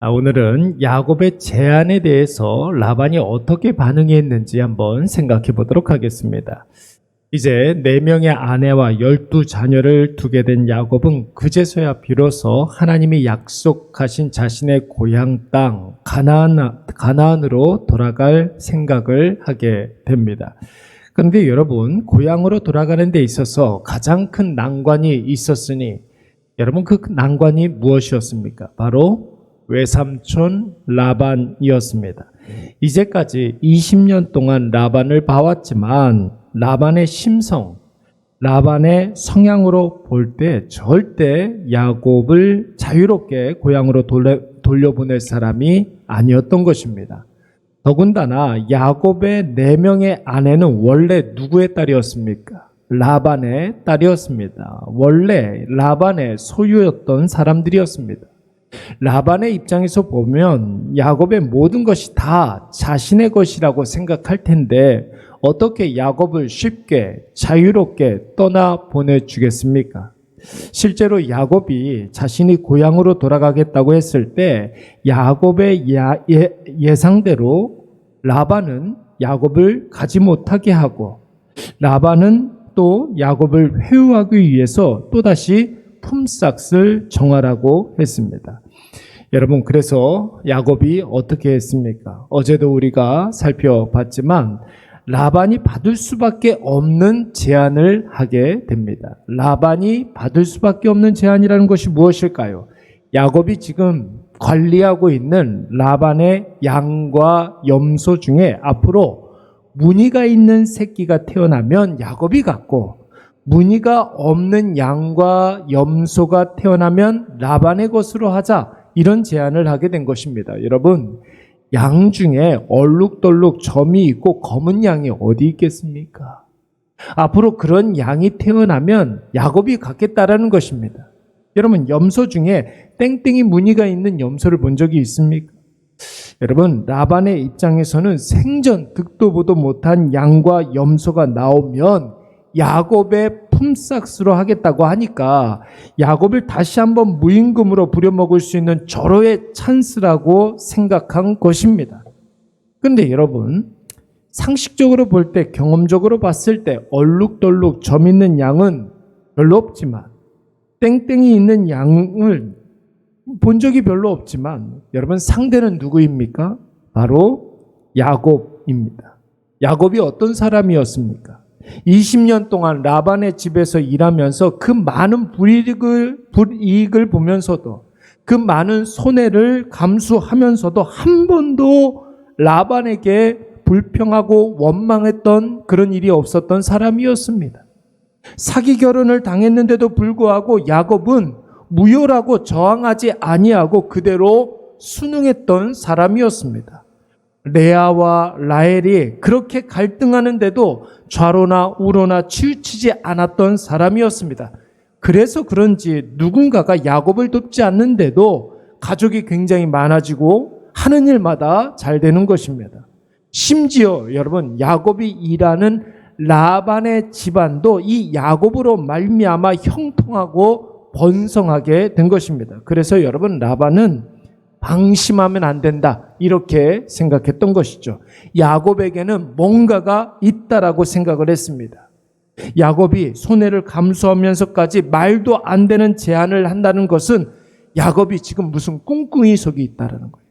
오늘은 야곱의 제안에 대해서 라반이 어떻게 반응했는지 한번 생각해 보도록 하겠습니다. 이제 4명의 아내와 12자녀를 두게 된 야곱은 그제서야 비로소 하나님이 약속하신 자신의 고향 땅 가나안으로 돌아갈 생각을 하게 됩니다. 그런데 여러분, 고향으로 돌아가는 데 있어서 가장 큰 난관이 있었으니 여러분, 그 난관이 무엇이었습니까? 바로 외삼촌 라반이었습니다. 이제까지 20년 동안 라반을 봐왔지만 라반의 심성, 라반의 성향으로 볼 때 절대 야곱을 자유롭게 고향으로 돌려보낼 사람이 아니었던 것입니다. 더군다나 야곱의 4명의 아내는 원래 누구의 딸이었습니까? 라반의 딸이었습니다. 원래 라반의 소유였던 사람들이었습니다. 라반의 입장에서 보면 야곱의 모든 것이 다 자신의 것이라고 생각할 텐데 어떻게 야곱을 쉽게 자유롭게 떠나 보내주겠습니까? 실제로 야곱이 자신이 고향으로 돌아가겠다고 했을 때 야곱의 예상대로 라반은 야곱을 가지 못하게 하고 라반은 또 야곱을 회유하기 위해서 또다시 품삯을 정하라고 했습니다. 여러분, 그래서 야곱이 어떻게 했습니까? 어제도 우리가 살펴봤지만 라반이 받을 수밖에 없는 제안을 하게 됩니다. 라반이 받을 수밖에 없는 제안이라는 것이 무엇일까요? 야곱이 지금 관리하고 있는 라반의 양과 염소 중에 앞으로 무늬가 있는 새끼가 태어나면 야곱이 갖고 무늬가 없는 양과 염소가 태어나면 라반의 것으로 하자, 이런 제안을 하게 된 것입니다. 여러분, 양 중에 얼룩덜룩 점이 있고 검은 양이 어디 있겠습니까? 앞으로 그런 양이 태어나면 야곱이 갖겠다라는 것입니다. 여러분, 염소 중에 땡땡이 무늬가 있는 염소를 본 적이 있습니까? 여러분, 라반의 입장에서는 생전 듣도 보도 못한 양과 염소가 나오면 야곱의 품삯으로 하겠다고 하니까 야곱을 다시 한번 무임금으로 부려먹을 수 있는 절호의 찬스라고 생각한 것입니다. 그런데 여러분, 상식적으로 볼 때, 경험적으로 봤을 때 얼룩덜룩 점 있는 양은 별로 없지만 땡땡이 있는 양을 본 적이 별로 없지만 여러분, 상대는 누구입니까? 바로 야곱입니다. 야곱이 어떤 사람이었습니까? 20년 동안 라반의 집에서 일하면서 그 많은 불이익을 보면서도 그 많은 손해를 감수하면서도 한 번도 라반에게 불평하고 원망했던 그런 일이 없었던 사람이었습니다. 사기 결혼을 당했는데도 불구하고 야곱은 무효라고 저항하지 아니하고 그대로 순응했던 사람이었습니다. 레아와 라헬이 그렇게 갈등하는데도 좌로나 우로나 치우치지 않았던 사람이었습니다. 그래서 그런지 누군가가 야곱을 돕지 않는데도 가족이 굉장히 많아지고 하는 일마다 잘 되는 것입니다. 심지어 여러분, 야곱이 일하는 라반의 집안도 이 야곱으로 말미암아 형통하고 번성하게 된 것입니다. 그래서 여러분, 라반은 방심하면 안 된다, 이렇게 생각했던 것이죠. 야곱에게는 뭔가가 있다라고 생각을 했습니다. 야곱이 손해를 감수하면서까지 말도 안 되는 제안을 한다는 것은 야곱이 지금 무슨 꿍꿍이 속에 있다라는 거예요.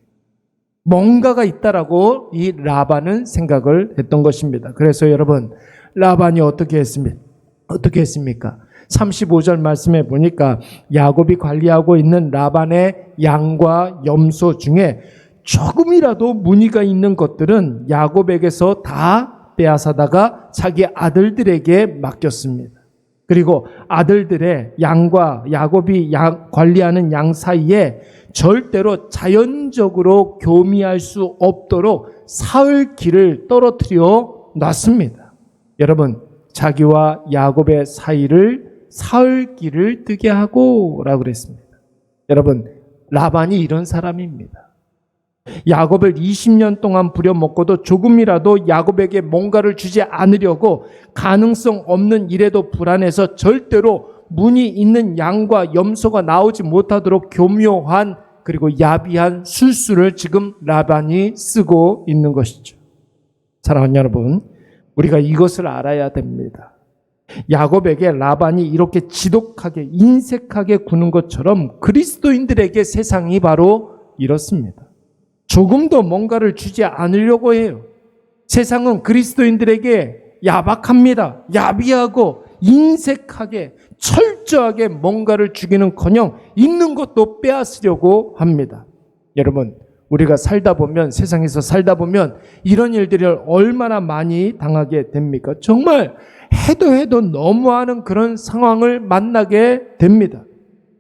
뭔가가 있다라고 이 라반은 생각을 했던 것입니다. 그래서 여러분, 라반이 어떻게 했습니까? 35절 말씀에 보니까 야곱이 관리하고 있는 라반의 양과 염소 중에 조금이라도 무늬가 있는 것들은 야곱에게서 다 빼앗아다가 자기 아들들에게 맡겼습니다. 그리고 아들들의 양과 야곱이 관리하는 양 사이에 절대로 자연적으로 교미할 수 없도록 사흘길을 떨어뜨려 놨습니다. 여러분, 자기와 야곱의 사이를 사흘길을 뜨게 하고 라고 그랬습니다. 여러분, 라반이 이런 사람입니다. 야곱을 20년 동안 부려먹고도 조금이라도 야곱에게 뭔가를 주지 않으려고 가능성 없는 일에도 불안해서 절대로 무늬 있는 양과 염소가 나오지 못하도록 교묘한 그리고 야비한 술수를 지금 라반이 쓰고 있는 것이죠. 사랑하는 여러분, 우리가 이것을 알아야 됩니다. 야곱에게 라반이 이렇게 지독하게 인색하게 구는 것처럼 그리스도인들에게 세상이 바로 이렇습니다. 조금도 뭔가를 주지 않으려고 해요. 세상은 그리스도인들에게 야박합니다. 야비하고 인색하게 철저하게 뭔가를 주기는커녕 있는 것도 빼앗으려고 합니다. 여러분, 우리가 살다 보면, 세상에서 살다 보면 이런 일들을 얼마나 많이 당하게 됩니까? 정말 해도 너무하는 그런 상황을 만나게 됩니다.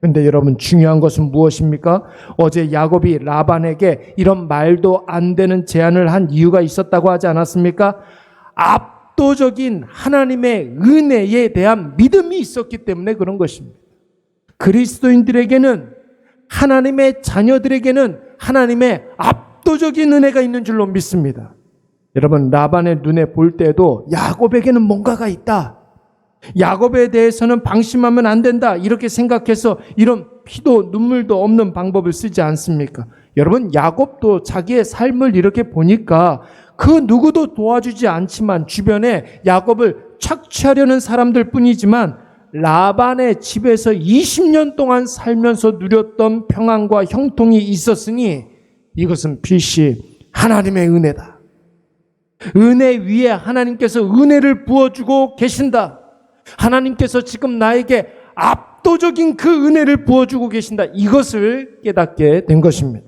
근데 여러분, 중요한 것은 무엇입니까? 어제 야곱이 라반에게 이런 말도 안 되는 제안을 한 이유가 있었다고 하지 않았습니까? 압도적인 하나님의 은혜에 대한 믿음이 있었기 때문에 그런 것입니다. 그리스도인들에게는, 하나님의 자녀들에게는 하나님의 압도적인 은혜가 있는 줄로 믿습니다. 여러분, 라반의 눈에 볼 때도 야곱에게는 뭔가가 있다, 야곱에 대해서는 방심하면 안 된다, 이렇게 생각해서 이런 피도 눈물도 없는 방법을 쓰지 않습니까? 여러분, 야곱도 자기의 삶을 이렇게 보니까 그 누구도 도와주지 않지만 주변에 야곱을 착취하려는 사람들 뿐이지만 라반의 집에서 20년 동안 살면서 누렸던 평안과 형통이 있었으니 이것은 필시 하나님의 은혜다. 은혜 위에 하나님께서 은혜를 부어주고 계신다. 하나님께서 지금 나에게 압도적인 그 은혜를 부어주고 계신다. 이것을 깨닫게 된 것입니다.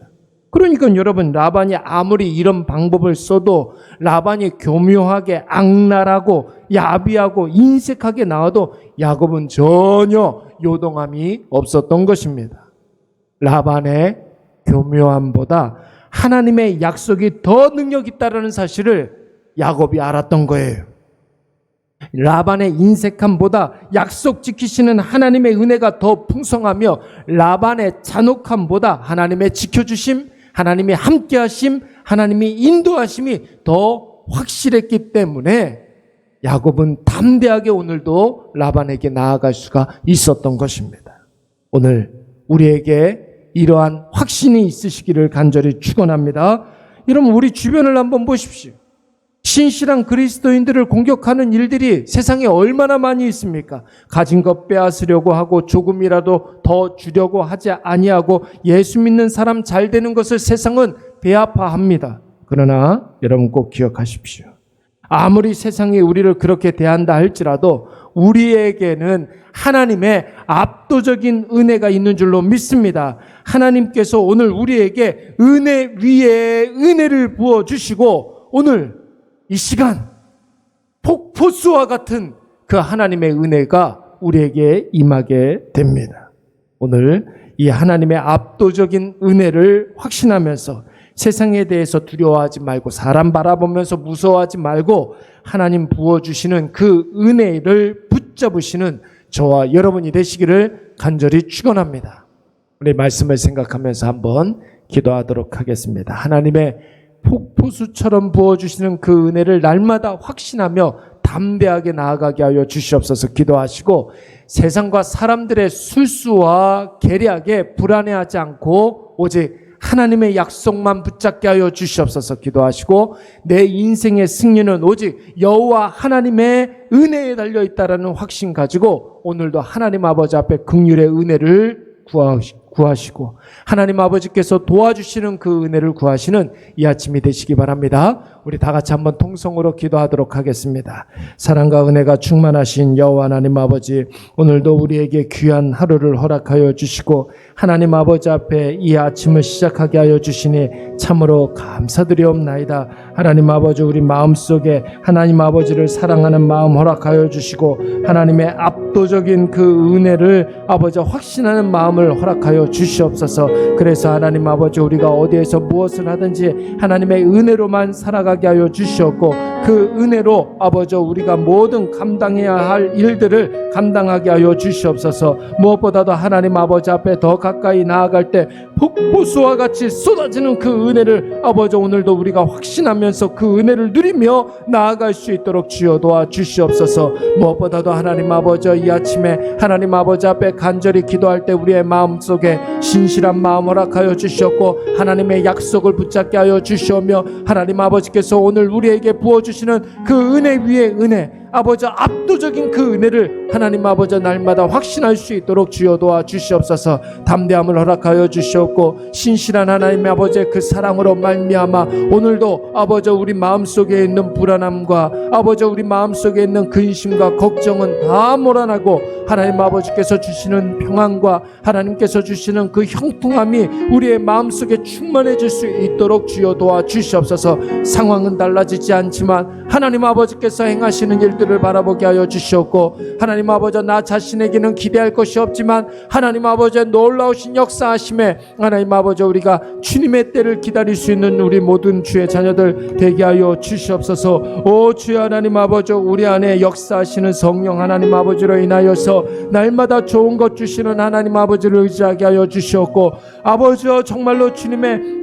그러니까 여러분, 라반이 아무리 이런 방법을 써도, 라반이 교묘하게 악랄하고 야비하고 인색하게 나와도 야곱은 전혀 요동함이 없었던 것입니다. 라반의 교묘함보다 하나님의 약속이 더 능력 있다는 사실을 야곱이 알았던 거예요. 라반의 인색함보다 약속 지키시는 하나님의 은혜가 더 풍성하며, 라반의 잔혹함보다 하나님의 지켜주심, 하나님의 함께하심, 하나님의 인도하심이 더 확실했기 때문에 야곱은 담대하게 오늘도 라반에게 나아갈 수가 있었던 것입니다. 오늘 우리에게 이러한 확신이 있으시기를 간절히 축원합니다. 여러분, 우리 주변을 한번 보십시오. 신실한 그리스도인들을 공격하는 일들이 세상에 얼마나 많이 있습니까? 가진 것 빼앗으려고 하고 조금이라도 더 주려고 하지 아니하고 예수 믿는 사람 잘 되는 것을 세상은 배아파합니다. 그러나 여러분 꼭 기억하십시오. 아무리 세상이 우리를 그렇게 대한다 할지라도 우리에게는 하나님의 압도적인 은혜가 있는 줄로 믿습니다. 하나님께서 오늘 우리에게 은혜 위에 은혜를 부어주시고 오늘 이 시간 폭포수와 같은 그 하나님의 은혜가 우리에게 임하게 됩니다. 오늘 이 하나님의 압도적인 은혜를 확신하면서 세상에 대해서 두려워하지 말고, 사람 바라보면서 무서워하지 말고 하나님 부어주시는 그 은혜를 붙잡으시는 저와 여러분이 되시기를 간절히 축원합니다. 우리 말씀을 생각하면서 한번 기도하도록 하겠습니다. 하나님의 폭포수처럼 부어주시는 그 은혜를 날마다 확신하며 담대하게 나아가게 하여 주시옵소서. 기도하시고 세상과 사람들의 술수와 계략에 불안해하지 않고 오직 하나님의 약속만 붙잡게 하여 주시옵소서. 기도하시고 내 인생의 승리는 오직 여호와 하나님의 은혜에 달려있다라는 확신 가지고 오늘도 하나님 아버지 앞에 긍휼의 은혜를 구하시고 하나님 아버지께서 도와주시는 그 은혜를 구하시는 이 아침이 되시기 바랍니다. 우리 다 같이 한번 통성으로 기도하도록 하겠습니다. 사랑과 은혜가 충만하신 여호와 하나님 아버지, 오늘도 우리에게 귀한 하루를 허락하여 주시고 하나님 아버지 앞에 이 아침을 시작하게 하여 주시니 참으로 감사드리옵나이다. 하나님 아버지, 우리 마음속에 하나님 아버지를 사랑하는 마음 허락하여 주시고 하나님의 압도적인 그 은혜를 아버지 확신하는 마음을 허락하여 주시옵소서. 그래서 하나님 아버지, 우리가 어디에서 무엇을 하든지 하나님의 은혜로만 살아가게 하여 주시옵고 그 은혜로 아버지 우리가 모든 감당해야 할 일들을 감당하게 하여 주시옵소서. 무엇보다도 하나님 아버지 앞에 더 가까이 나아갈 때 폭포수와 같이 쏟아지는 그 은혜를 아버지 오늘도 우리가 확신하면서 그 은혜를 누리며 나아갈 수 있도록 주여 도와 주시옵소서. 무엇보다도 하나님 아버지, 이 아침에 하나님 아버지 앞에 간절히 기도할 때 우리의 마음속에 신실한 마음 허락하여 주시옵고 하나님의 약속을 붙잡게 하여 주시오며 하나님 아버지께서 오늘 우리에게 부어주시는 그 은혜 위에 은혜, 아버지 압도적인 그 은혜를 하나님 아버지 날마다 확신할 수 있도록 주여 도와 주시옵소서. 담대함을 허락하여 주시옵고 신실한 하나님 아버지의 그 사랑으로 말미암아 오늘도 아버지 우리 마음속에 있는 불안함과 아버지 우리 마음속에 있는 근심과 걱정은 다 몰아나고 하나님 아버지께서 주시는 평안과 하나님께서 주시는 그 형통함이 우리의 마음속에 충만해질 수 있도록 주여 도와 주시옵소서. 상황은 달라지지 않지만 하나님 아버지께서 행하시는 일들을 바라보게 하여 주시옵고 하나님 아버지 나 자신에게는 기대할 것이 없지만 하나님 아버지의 놀라우신 역사하심에 하나님 아버지 우리가 주님의 때를 기다릴 수 있는 우리 모든 주의 자녀들 되게 하여 주시옵소서. 오 주여 하나님 아버지 우리 안에 역사하시는 성령 하나님 아버지로 인하여서 날마다 좋은 것 주시는 하나님 아버지를 의지하게 하여 주시옵고 아버지여 정말로 주님의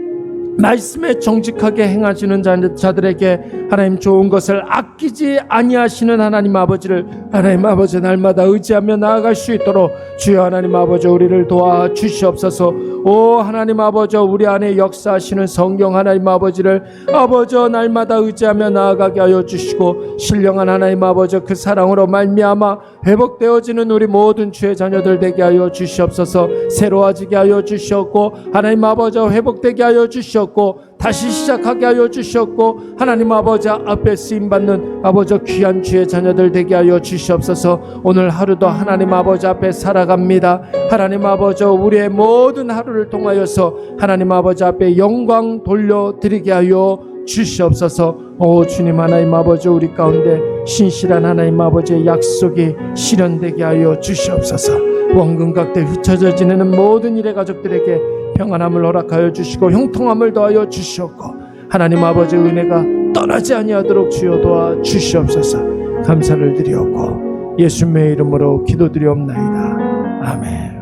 말씀에 정직하게 행하시는 자들에게 하나님 좋은 것을 아끼지 아니하시는 하나님 아버지를 하나님 아버지 날마다 의지하며 나아갈 수 있도록 주여 하나님 아버지 우리를 도와 주시옵소서. 오 하나님 아버지 우리 안에 역사하시는 성령 하나님 아버지를 아버지 날마다 의지하며 나아가게 하여 주시고 신령한 하나님 아버지 그 사랑으로 말미암아 회복되어지는 우리 모든 주의 자녀들 되게 하여 주시옵소서. 새로워지게 하여 주시옵고 하나님 아버지 회복되게 하여 주시옵고 다시 시작하게 하여 주시옵고 하나님 아버지 앞에 쓰임받는 아버지 귀한 주의 자녀들 되게 하여 주시옵소서. 오늘 하루도 하나님 아버지 앞에 살아갑니다. 하나님 아버지 우리의 모든 하루를 통하여서 하나님 아버지 앞에 영광 돌려드리게 하여 주시옵소서. 오 주님 하나님 아버지 우리 가운데 신실한 하나님 아버지의 약속이 실현되게 하여 주시옵소서. 원근각대 흩어져 지내는 모든 일의 가족들에게 평안함을 허락하여 주시고 형통함을 더하여 주시옵고 하나님 아버지 은혜가 떠나지 아니하도록 주여 도와 주시옵소서. 감사를 드리옵고 예수님의 이름으로 기도드리옵나이다. 아멘.